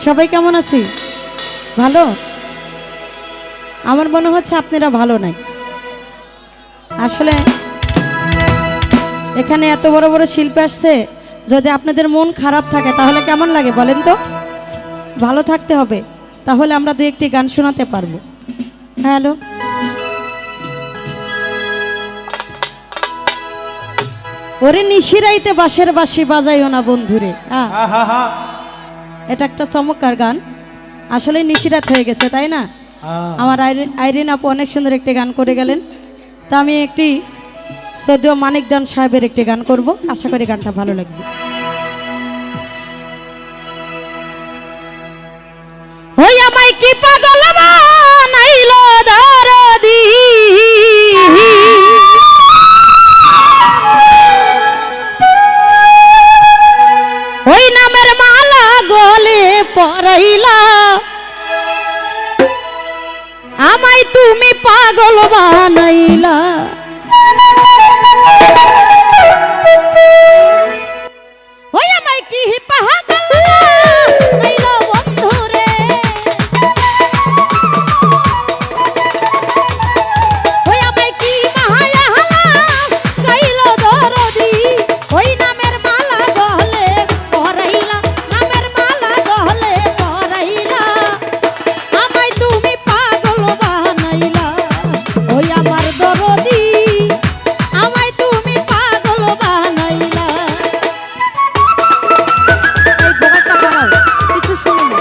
সবাই কেমন আছি? ভালো? আমার মনে হচ্ছে আপনারা ভালো নাই। আসলে এখানে এত বড় বড় শিল্পী আসছে, যদি আপনাদের মন খারাপ থাকে তাহলে কেমন লাগে বলেন তো? ভালো থাকতে হবে, তাহলে আমরা দু একটি গান শোনাতে পারবো। হ্যালো, ওরে নিশিরাইতে বাঁশের বাঁশি বাজাইও না বন্ধুরে। এটা একটা চমৎকার গান। আসলে নিশিরাত হয়ে গেছে, তাই না? আমার আইরিন আপু অনেক সুন্দর একটি গান করে গেলেন। তা আমি একটি সদ্য মানিকদান সাহেবের একটি গান করব, আশা করি গানটা ভালো লাগবে। ওই আমায় কি পাগল বানাইলো দরদি, ওই নামের মালা গলে পরাইলা, আমায় তুমি পাগল বানাইলা। ওই আমায় কি পাগল বানাইলো বন্ধুরে, ওই আমায় কি মায়া গাইলো দরদি, ওই নামের মালা গলে পরাইলা, নামের মালা গলে পরাইলা, আমায় তুমি পাগল বানাইলা। ওই আমার দরদি, আমায় তুমি পাগল বানাইলা। এই গোবারটা বাড়াও, কিছু শুনুন।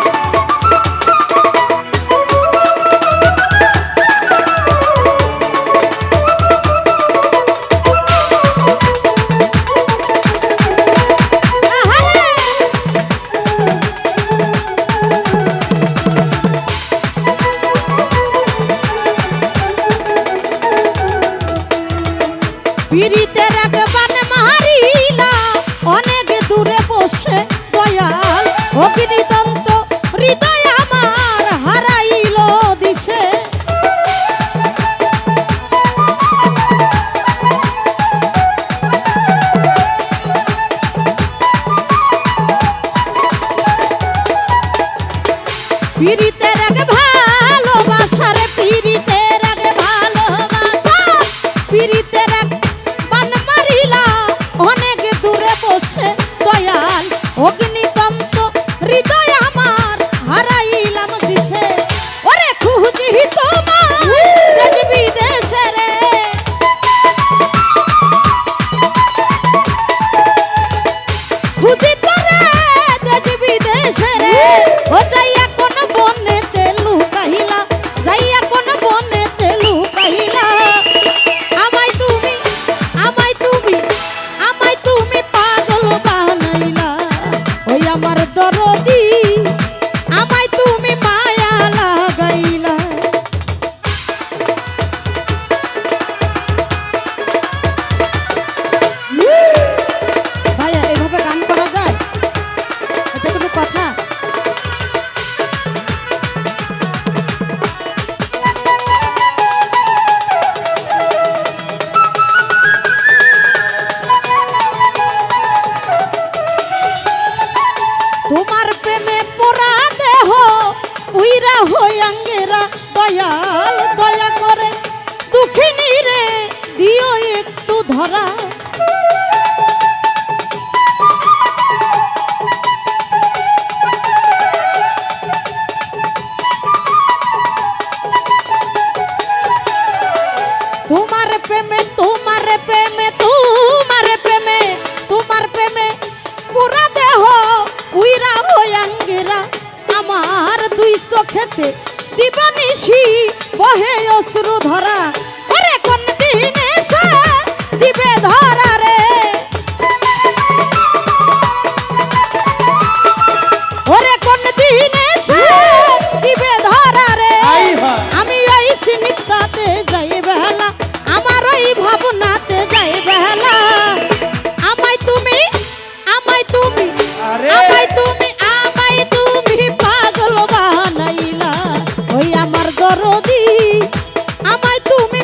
পিরিতের একবান মারিলা, অনেক দূরে বসে দয়াল, অগ্নিদন্ত হৃদয় আমার হারাইল দিশে। পিরিতের এক ভালোবাসার, পিরিতের এক ভালোবাসা, পিরিতের এক বান মারিলা, অনেক দূরে বসে দয়াল, অগ্নিদন্ত হৃদয় আমার হারাইলাম দিশে। ওরে খুঁজি তোমার দেশ বিদেশে রে, খুঁজি তোরে দেশ বিদেশে রে, ও যাইয়া কোন বনেতে লুকাইলা, যাইয়া কোন বনেতে লুকাইলা, আমায় তুমি, আমায় তুমি, আমায় তুমি পাগল বানাইলা। ওই আমার দরদি, আমায় তুমি মায়া লাগাইলা। ভাইয়া, এভাবে গান করা যায়? এটা কোনো কথা? তোমার প্রেমে পোড়া দেহ উইরা হই আঙ্গেরা, দয়াল দয়া করে দুঃখিনী রে দিও একটু ধরা। তোমার প্রেমে, তোমার প্রেমে, তোমার প্রেমে, তোমার প্রেমে পুরা দেহ উইরা হই আঙ্গেরা, আমার দুই চোখেতে দিবানিশি বহে অশ্রু ধরা। ওরে কোন দিন এসে দিবে ধরা রে, ওরে কোন দিন এসে দিবে ধরা রে, আমি ওই সিনিতাতে যাই বেলা, আমার ওই ভাবনাতে যাই বেলা, আমায় তুমি, আমায় তুমি, আমায় তুমি, আমায় তুমি পাগল বানাইলা। ওই আমার দরদি, আমায় তুমি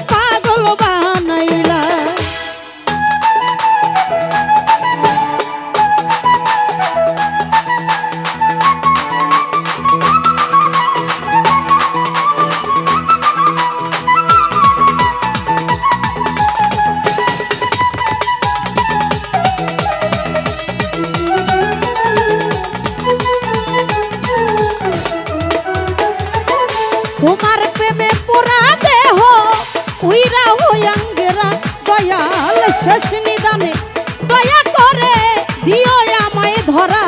হইয়াঙ্গেরা দয়াল শেষ নিদানে দয়া করে দিও আমায় ধরা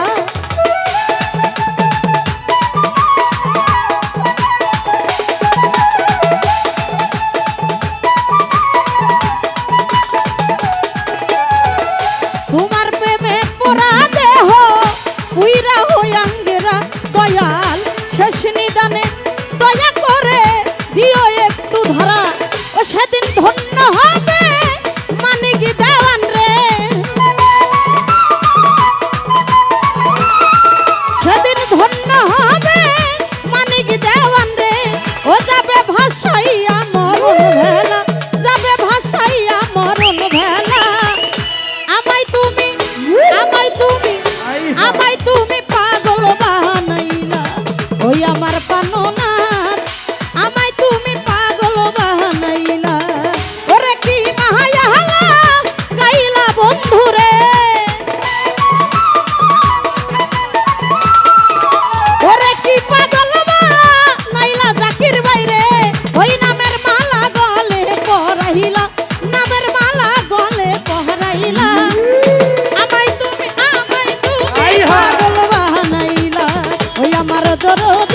তোমার প্রেমে পোড়া দেহ উইরা হইয়াঙ্গেরা দয়াল শেষ নিদানে দয়া করে দিও একটু ধরা ও সেদিন ধন্য হবে মানিক দেওয়ান রে সেদিন ধন্য হবে মানিক দেওয়ান রে ও যাবে ভাসাইয়া মরণ ভেলা যাবে ভাসাইয়া মরণ ভেলা আমায় তুমি আমায় তুমি পাগল বানাইলা ওই আমার পাননার আমায় তুমি পাগল বানাইলা ওরে কি মায়া গাইলা বন্ধুরে ওরে কি পাগল বানাইলা জাকির বাইরে ওই নামের মালা গলে পরাইলা নামের মালা গলে পরাইলা আমায় তুমি পাগল বানাইলা ওই আমার দরদ